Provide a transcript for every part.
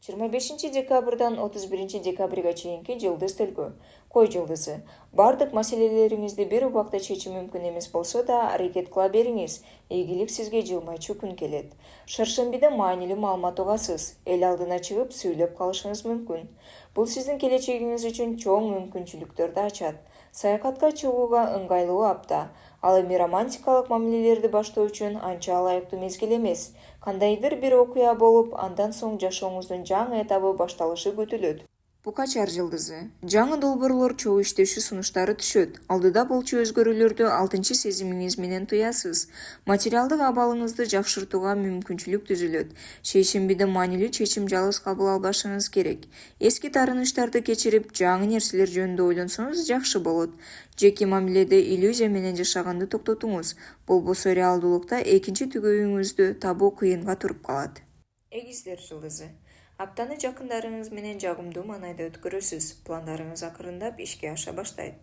25 декабрдан 31 декабрга чейинки жылдыз төлгө. Кой жылдызы. Бардык маселелериңизди бир убакта чечүү мүмкүн эмес болсо да, аракет кыла бериңиз. Ийгилик сизге жылмайчу күн келет. Шаршембиде маанилүү маалымат угасыз. Эл алдына чыгып сүйлөп калышыңыз мүмкүн. Бул сиздин келечегиңиз үчүн чоң мүмкүнчүлүктөрдү ачат. Саякатка чыгууга ыңгайлуу апта. Ал эми романтикалык мамилелерди баштоо үчүн анча ылайыктуу мезгил эмес. Кандайдыр бир окуя болуп, андан соң жашооңуздун жаңы этабы башталышы күтүлөт. Букачар жылдызы. Жаңы долбоорлор чогуу иштеши сунуштары түшөт. Алдыда болчу өзгөрүүлөрдү 6-сезимиңиз менен туясыз. Материалдык абалыңызды жакшыртууга мүмкүнчүлүк түзүлөт. Шейшембиде маанилүү чечим жалгыз кабыл албашыңыз керек. Эски таарынычтарды кечирип, жаңы нерселер жөнүндө ойлонсоңуз жакшы болот. Жеке мамиледе иллюзия менен жашаганды токтотуңуз. Болбосо реалдуулукта экинчи түгөйүңүздү табуу кыйынга туруп калат. Эгиздер жылдызы. Аптаны жакындарыңыз менен жагымдуу маанайда өткөрөсүз. Пландарыңыз акырындап ишке аша баштайт.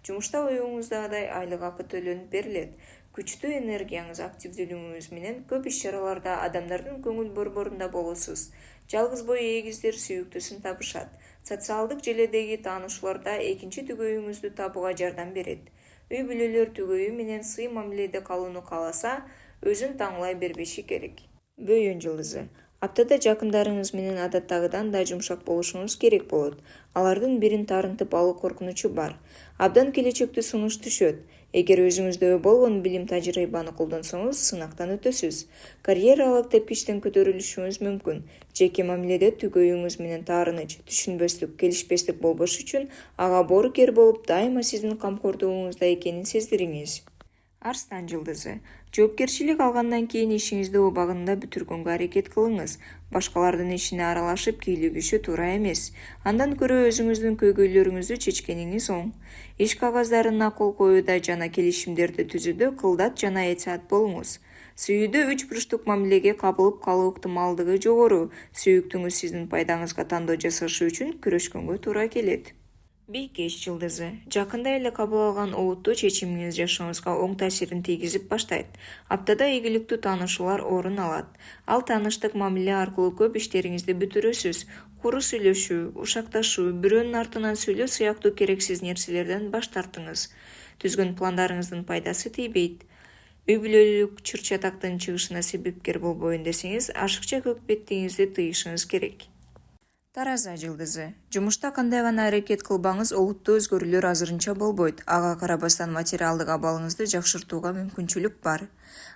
Жумушта оюңуздагыдай айлык акы төлөнүп берилет. Күчтүү энергияңыз, активдүүлүгүңүз менен көп иш-чараларда адамдардын көңүл борборунда болосуз. Жалгыз бой эгиздер сүйүктүүсүн табышат. Социалдык желедеги таанышууларда экинчи түгөйүңүздү табууга жардам берет. Үй бүлөлөр түгөйү менен сый мамиледе калууну кааласа, өзүн таңлай бербеши керек. Бөйөн жылдызы. Аптада жакындарыңыз менен адаттагыдан да жумшак болушуңуз керек болот. Алардын бирин таарынтып алуу коркунучу бар. Абдан келечектүү сунуш түшөт. Эгер өзүңүздө болгон билим тажрыйбаны колдонсоңуз, сынактан өтөсүз. Карьералык тепкичтен көтөрүлүшүңүз мүмкүн. Жеке мамиледе түгөйүңүз менен таарыныч, түшүнбөстүк, келишпестик болбош үчүн ага боорукер болуп, дайыма сиздин камкордугуңузда экенин сездириңиз. Арстан жылдызы. Жоопкерчилик алгандан кийин ишиңизди убагында бүтүргөнгө аракет кылыңыз. Башкалардын ишине аралашып кийлигишүү туура эмес. Андан көрө өзүңүздүн көйгөйлөрүңүздү чечкениңиз оң. Иш кагаздарына кол коюуда жана келишимдерди түзүүдө кылдат жана этият болуңуз. Сүйүүдө 3 бурчтук мамилеге кабылып калуу ыктымалдыгы жогору. Сүйүктүүңүз сиздин пайдаңызга тандоо жасашы үчүн күрөшкөнгө туура келет. Бийкеш жылдызы. Жакында эле кабыл алган олуттуу чечимиңиз жашооңузга оң таасирин тийгизип баштайт. Аптада ийгиликтүү таанышуулар орун алат. Ал тааныштык мамиле аркылуу көп иштериңизди бүтүрөсүз. Куру сүйлөшүү, ушакташуу, бирөөнүн артынан сүйлөө сыяктуу керексиз нерселерден баш тартыңыз. Түзгөн пландарыңыздын пайдасы тийбейт. Үй бүлөлүк чыр-чатактын чыгышына себепкер болбоюн десеңиз, ашыкча көк беттигиңизди тыйышыңыз керек. Тараза жылдызы. Жумушта кандай гана аракет кылбаңыз, олуттуу өзгөрүүлөр азырынча болбойт. Ага карабастан материалдык абалыңызды жакшыртууга мүмкүнчүлүк бар.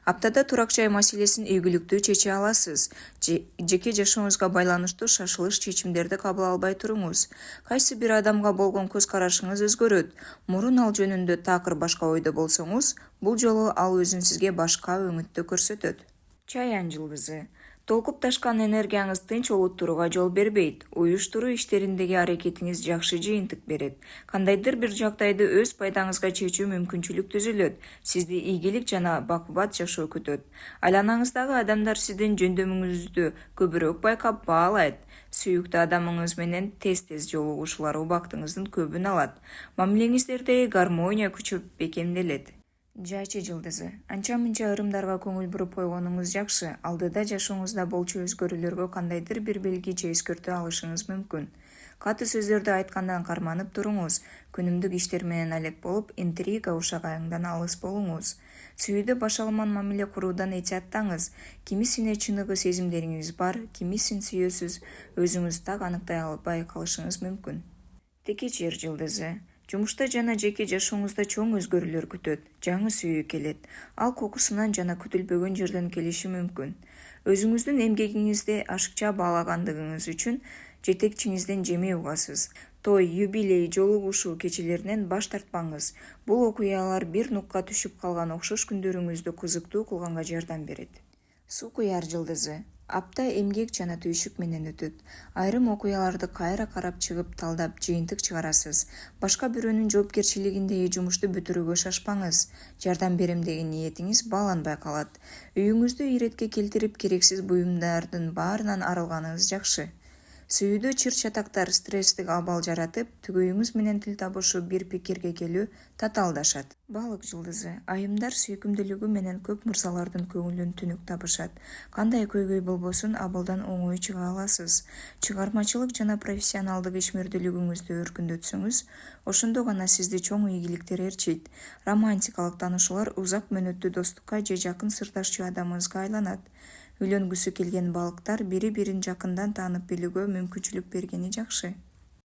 Аптада турак жай маселесин ийгиликтүү чече аласыз. Жеке жашооңузга байланыштуу шашылыш чечимдерди кабыл албай туруңуз. Кайсы бир адамга болгон көз карашыңыз өзгөрөт. Мурун ал жөнүндө такыр башка ойдо болсоңуз, бул жолу ал өзүн сизге башка өңүттө көрсөтөт. Чаян жылдызы. Толкуп ташкан энергияңыз тынч олуттурууга жол бербейт. Уюштуруу иштериндеги аракетиңиз жакшы жыйынтык берет. Кандайдыр бир жагдайды өз пайдаңызга чечүү мүмкүнчүлүк түзүлөт. Сизди ийгилик жана бакубат жашоо күтөт. Айланаңыздагы адамдар сиздин жөндөмүңүздү көбүрөөк байкап баалайт. Сүйүктүү адамыңыз менен тез-тез жолугушуулар убактыңыздын көбүн алат. Мамилеңиздерде гармония күчөп бекемделет. Жайчы жылдызы. Анча-мынча ырымдарга көңүл буруп койгонуңуз жакшы. Алдыда жашооңузда болчу өзгөрүүлөргө кандайдыр бир белги же эскертүү алышыңыз мүмкүн. Катуу сөздөрдү айткандан карманып туруңуз. Күнүмдүк иштер менен алек болуп, интрига ушагайыңдан алыс болуңуз. Сүйүүдө башаламан мамиле куруудан этияттаңыз. Кимисине чыныгы сезимдериңиз бар, кимисин сүйөсүз, өзүңүз так аныктай албай калышыңыз мүмкүн. Текечер жылдызы. Жумушта жана жеке жашооңузда чоң өзгөрүүлөр күтөт. Жаңы сүйүү келет. Ал кокусунан жана күтүлбөгөн жерден келиши мүмкүн. Өзүңүздүн эмгегиңизди ашыкча баалагандыгыңыз үчүн жетекчиңизден жемей угасыз. Той, юбилей, жолугушуу кечелеринен баш тартпаңыз. Бул окуялар бир нукка түшүп калган окшош күндөрүңүздү кызыктуу кылганга жардам берет. Суу куяр жылдызы. Апта эмгек жана түйшүк менен өтөт. Айрым окуяларды кайра карап чыгып, талдап, жыйынтык чыгарасыз. Башка бирөөнүн жоопкерчилигиндеги жумушту бүтүрүүгө шашпаңыз. Жардам берем деген ниетиңиз бааланбай калат. Үйүңүздү иретке келтирип, керексиз буюмдардын баарынан арылганыңыз жакшы. Сүйүүдө чыр-чатактар стресстик абал жаратып, төгөйүңүз менен тил табышуу, бир пикирге келүү татаалдашат. Балык жылдызы айымдар сүйкүмдүүлүгү менен көп мырзалардын көңүлүн түнүк табышат. Кандай көйгөй болбосун, абалдан оңой чыга аласыз. Чыгармачылык жана профессионалдык ишмердүүлүгүңүздү өркүндөтсөңүз, ошондо гана сизди чоң ийгиликтер ээрчийт. Романтикалык таанышуулар узак мөөнөттүү достукка же жакын сырдашчы адамыңызга айланат. Үйлөнгүсү келген балыктар бири-бирин жакындан таанып билүүгө мүмкүнчүлүк бергени жакшы.